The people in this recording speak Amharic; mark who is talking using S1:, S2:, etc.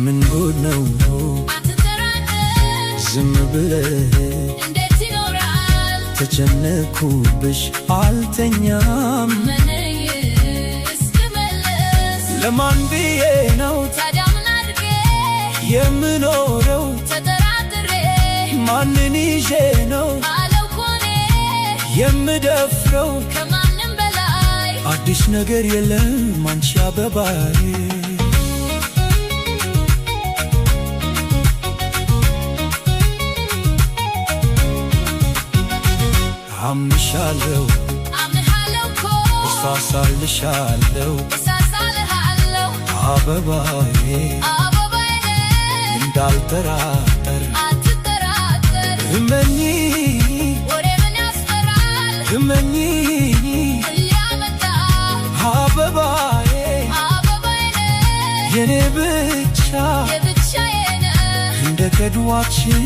S1: ምን ጉድ ነው
S2: አትጠራጠር
S1: ዝም ብለህ
S2: እንዴት ይኖራል
S1: ተጨነኩብሽ አልተኛም
S2: እስክመለስ
S1: ለማን ብዬ ነው
S2: ታዲያ ምን አድርጌ
S1: የምኖረው
S2: ተጠራጥሬ
S1: ማንን ይዤ ነው
S2: አለው ኮኔ
S1: የምደፍረው
S2: ከማንም በላይ
S1: አዲስ ነገር የለም አንቺ አበባዬ አምንሻለሁ
S2: አምንሃለሁ
S1: እሳሳልሻለሁ
S2: እሳሳልሃለሁ
S1: አበባዬ
S2: አበባዬ
S1: እንዳልጠራጠር
S2: አትጠራጠር
S1: እመኚ
S2: ወሬ ምን ያስፈራል
S1: እመኚ
S2: ሊያመጣ
S1: አበባዬ
S2: አበባዬ
S1: የኔ ብቻ
S2: የብቻዬ ነህ
S1: እንደ ከድዋችን